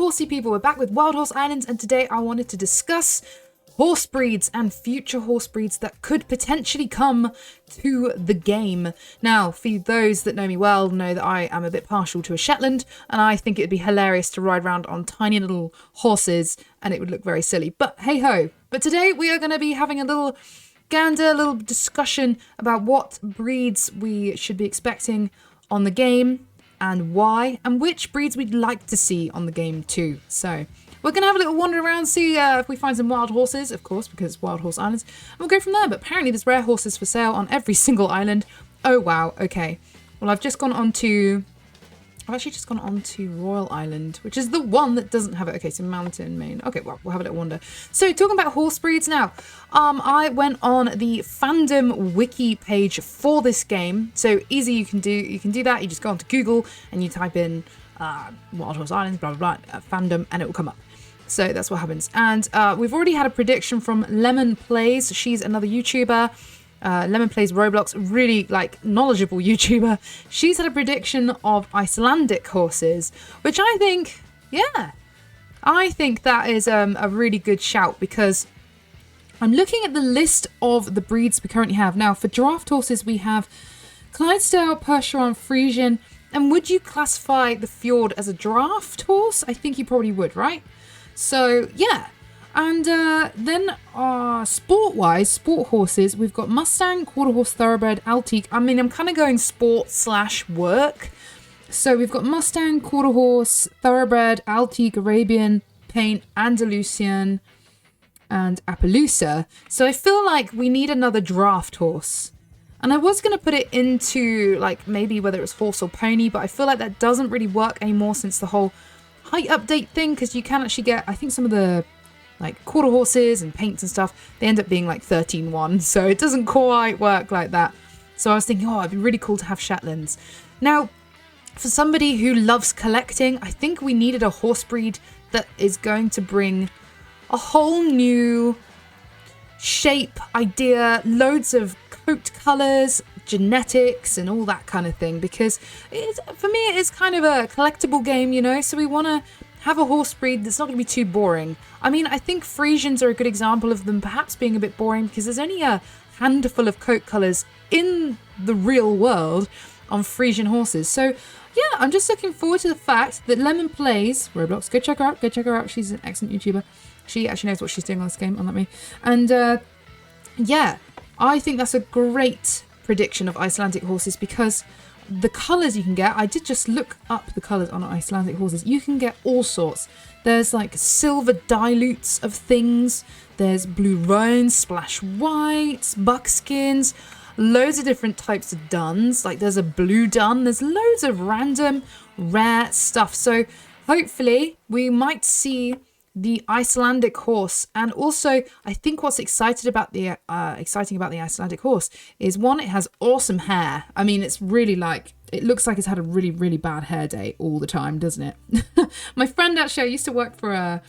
Horsey People, we're back with Wild Horse Islands, and today I wanted to discuss horse breeds and future horse breeds that could potentially come to the game. Now, for those that know me well, know that I am a bit partial to a Shetland, and I think it'd be hilarious to ride around on tiny little horses, and it would look very silly, but hey ho. But today we are going to be having a little gander, a little discussion about what breeds we should be expecting on the game, and why, and which breeds we'd like to see on the game too. So we're going to have a little wander around, see if we find some wild horses, of course, because it's Wild Horse Islands, and we'll go from there. But apparently there's rare horses for sale on every single island. Oh wow, okay. Well, I've actually just gone on to Royal Island, which is the one that doesn't have it. Okay, so Mountain, Maine. Okay, well, we'll have a little wander. So talking about horse breeds now, I went on the fandom wiki page for this game. So easy, you can do that. You just go onto Google and you type in Wild Horse Islands, blah, blah, blah, fandom, and it will come up. So that's what happens. And we've already had a prediction from Lemon Plays. She's another YouTuber. Lemon Plays Roblox, really knowledgeable YouTuber. She's had a prediction of Icelandic horses, which I think, I think that is a really good shout, because I'm looking at the list of the breeds we currently have. Now, for draft horses, we have Clydesdale, Percheron, Frisian, and would you classify the Fjord as a draft horse? I think you probably would, right? So, yeah. And then sport-wise, sport horses, we've got Mustang, Quarter Horse, Thoroughbred, Altique. I mean, I'm kind of going sport/work. So we've got Mustang, Quarter Horse, Thoroughbred, Altique, Arabian, Paint, Andalusian, and Appaloosa. So I feel like we need another draft horse. And I was going to put it into, maybe whether it's horse or pony, but I feel like that doesn't really work anymore since the whole height update thing, because you can actually get, I think some of the quarter horses and paints and stuff, they end up being 13-1, so it doesn't quite work like that. So I was thinking, it'd be really cool to have Shetlands. Now, for somebody who loves collecting, I think we needed a horse breed that is going to bring a whole new shape, idea, loads of coat colours, genetics, and all that kind of thing, because for me it is kind of a collectible game, so we want to have a horse breed that's not going to be too boring. I mean, I think Frisians are a good example of them perhaps being a bit boring, because there's only a handful of coat colours in the real world on Frisian horses. So yeah, I'm just looking forward to the fact that Lemon Plays Roblox, go check her out, she's an excellent YouTuber. She actually knows what she's doing on this game, unlike me. And yeah, I think that's a great prediction of Icelandic horses, because the colours you can get, I did just look up the colours on Icelandic horses. You can get all sorts. There's silver dilutes of things. There's blue roans, splash whites, buckskins, loads of different types of duns. There's a blue dun. There's loads of random rare stuff. So hopefully we might see the Icelandic horse. And also, I think what's exciting about the Icelandic horse is, one, it has awesome hair. I mean, it's really it looks like it's had a really, really bad hair day all the time, doesn't it? My friend, actually, I used to work for a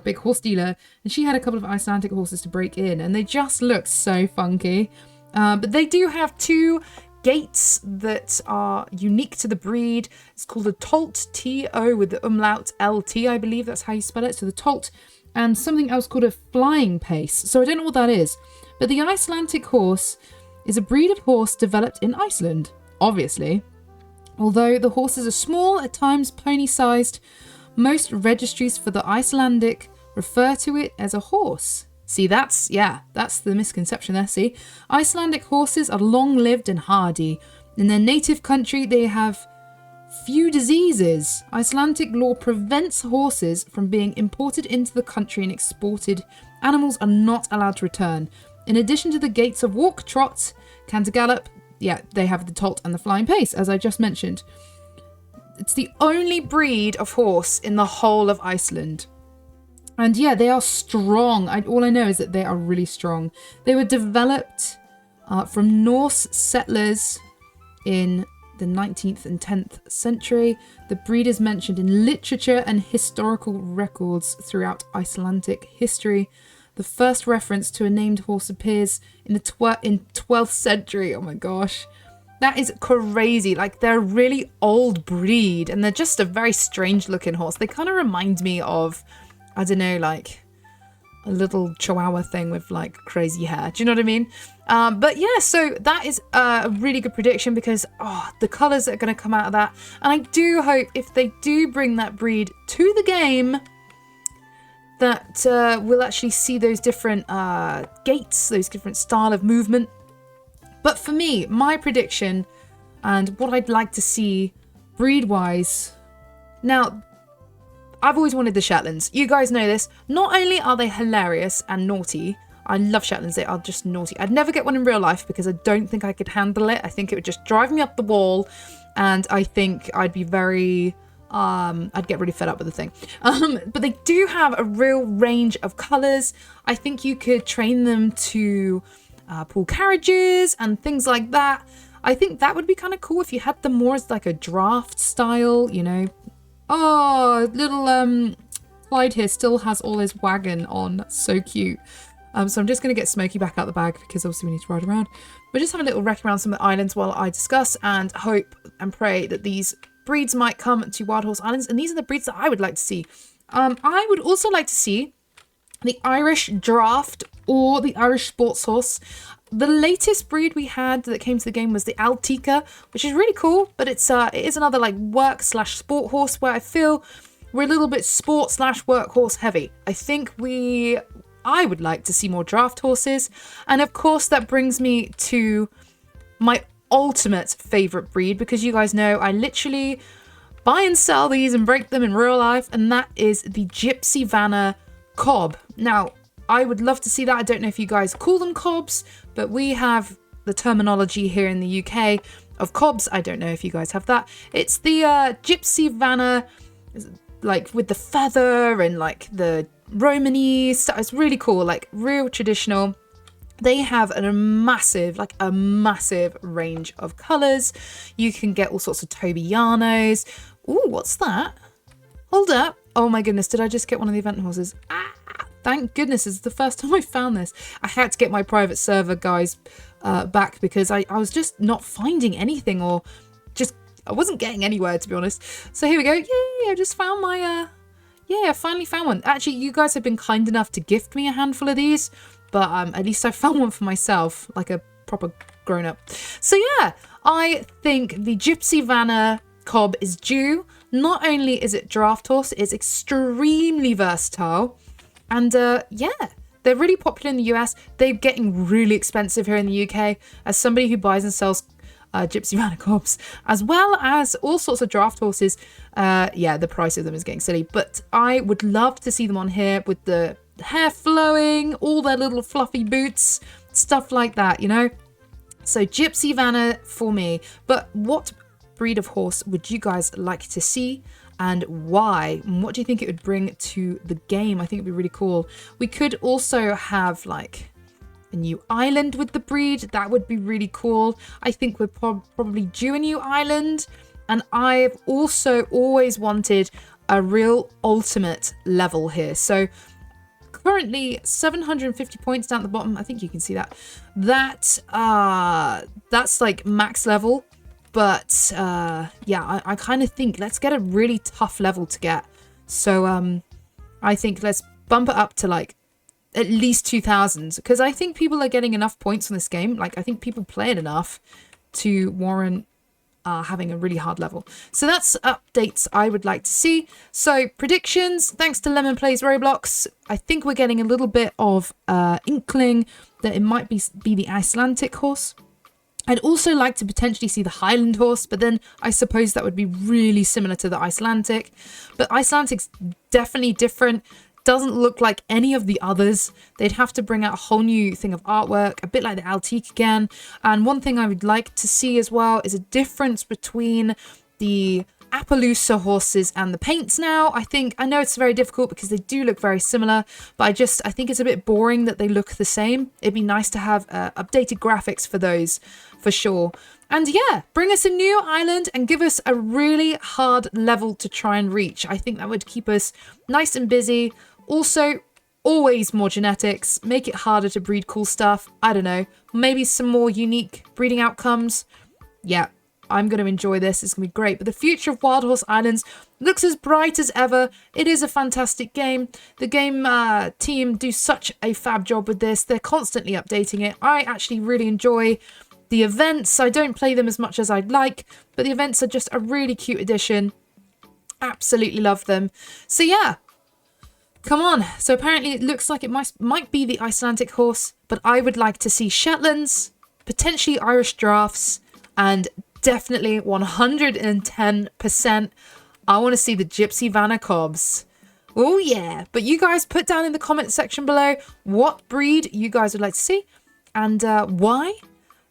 big horse dealer, and she had a couple of Icelandic horses to break in, and they just look so funky. But they do have two gaits that are unique to the breed. It's called a Tolt, T-O, with the umlaut, L-T, I believe that's how you spell it. So the Tolt, and something else called a flying pace. So I don't know what that is. But the Icelandic horse is a breed of horse developed in Iceland, obviously. Although the horses are small, at times pony-sized, most registries for the Icelandic refer to it as a horse. See, that's the misconception there, see? Icelandic horses are long-lived and hardy. In their native country, they have few diseases. Icelandic law prevents horses from being imported into the country and exported. Animals are not allowed to return. In addition to the gaits of walk, trot, canter, gallop, they have the Tolt and the flying pace, as I just mentioned. It's the only breed of horse in the whole of Iceland. And yeah, they are strong. All I know is that they are really strong. They were developed from Norse settlers in the 19th and 10th century. The breed is mentioned in literature and historical records throughout Icelandic history. The first reference to a named horse appears in the 12th century. Oh my gosh. That is crazy. Like, they're a really old breed and they're just a very strange looking horse. They kind of remind me of, I don't know, like a little chihuahua thing with like crazy hair. Do you know what I mean? But yeah, so that is a really good prediction because the colors that are going to come out of that. And I do hope if they do bring that breed to the game that we'll actually see those different gaits, those different style of movement. But for me, my prediction and what I'd like to see breed-wise, now, I've always wanted the Shetlands. You guys know this. Not only are they hilarious and naughty, I love Shetlands, they are just naughty. I'd never get one in real life because I don't think I could handle it. I think it would just drive me up the wall and I think I'd be very... I'd get really fed up with the thing. But they do have a real range of colours. I think you could train them to pull carriages and things like that. I think that would be kind of cool if you had them more as like a draft style, you know. Oh, little Clyde here still has all his wagon on. That's so cute. So I'm just going to get Smokey back out the bag because obviously we need to ride around. But just have a little wreck around some of the islands while I discuss and hope and pray that these breeds might come to Wild Horse Islands. And these are the breeds that I would like to see. I would also like to see the Irish Draft or the Irish Sports Horse. The latest breed we had that came to the game was the Altica, which is really cool, but it is another like work/sport horse where I feel we're a little bit sport/work horse heavy. I think I would like to see more draft horses. And of course that brings me to my ultimate favorite breed because you guys know I literally buy and sell these and break them in real life, and that is the Gypsy Vanna Cob. Now, I would love to see that. I don't know if you guys call them cobs, but we have the terminology here in the UK of cobs. I don't know if you guys have that. It's the Gypsy Vanna, like with the feather and like the Romany stuff. It's really cool, like real traditional. They have a massive range of colours. You can get all sorts of Tobianos. Ooh, what's that? Hold up. Oh my goodness, did I just get one of the event horses? Thank goodness, it's the first time I found this. I had to get my private server guys back because I was just not finding anything, or just I wasn't getting anywhere, to be honest. So here we go. Yay, I just found my I finally found one. Actually, you guys have been kind enough to gift me a handful of these, but at least I found one for myself, like a proper grown-up. So yeah, I think the Gypsy Vanna Cob is due. Not only is it draft horse, it's extremely versatile. And yeah, they're really popular in the US. They're getting really expensive here in the UK. As somebody who buys and sells Gypsy Vanna Cobs, as well as all sorts of draft horses, yeah, the price of them is getting silly. But I would love to see them on here with the hair flowing, all their little fluffy boots, stuff like that, you know? So Gypsy Vanna for me. But what breed of horse would you guys like to see? And why? And what do you think it would bring to the game? I think it'd be really cool. We could also have like a new island with the breed. That would be really cool. I think we're probably due a new island. And I've also always wanted a real ultimate level here. So currently 750 points down at the bottom. I think you can see that. That's like max level. But yeah, I kind of think let's get a really tough level to get. So I think let's bump it up to like at least 2000s, because I think people are getting enough points on this game. Like I think people play it enough to warrant having a really hard level. So that's updates I would like to see. So predictions, thanks to Lemon Plays Roblox, I think we're getting a little bit of inkling that it might be the Icelandic horse. I'd also like to potentially see the Highland horse, but then I suppose that would be really similar to the Icelandic. But Icelandic's definitely different. Doesn't look like any of the others. They'd have to bring out a whole new thing of artwork, a bit like the Altique again. And one thing I would like to see as well is a difference between the Appaloosa horses and the paints now. I know it's very difficult because they do look very similar, but I think it's a bit boring that they look the same. It'd be nice to have updated graphics for those, for sure. And yeah, bring us a new island and give us a really hard level to try and reach. I think that would keep us nice and busy. Also, always more genetics, make it harder to breed cool stuff. I don't know, maybe some more unique breeding outcomes. yeah, I'm going to enjoy this. It's going to be great. But the future of Wild Horse Islands looks as bright as ever. It is a fantastic game. The game team do such a fab job with this. They're constantly updating it. I actually really enjoy the events. I don't play them as much as I'd like, but the events are just a really cute addition. Absolutely love them. So yeah, come on. So apparently it looks like it might be the Icelandic horse, but I would like to see Shetlands, potentially Irish drafts, and definitely 110%. I want to see the Gypsy Vanna Cobs. Oh yeah. But you guys put down in the comment section below what breed you guys would like to see and why.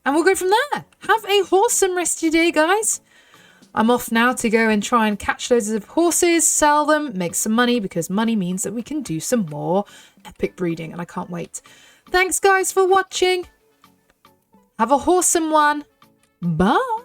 And we'll go from there. Have a wholesome rest of your day, guys. I'm off now to go and try and catch loads of horses, sell them, make some money, because money means that we can do some more epic breeding, and I can't wait. Thanks, guys, for watching. Have a wholesome one. Bye.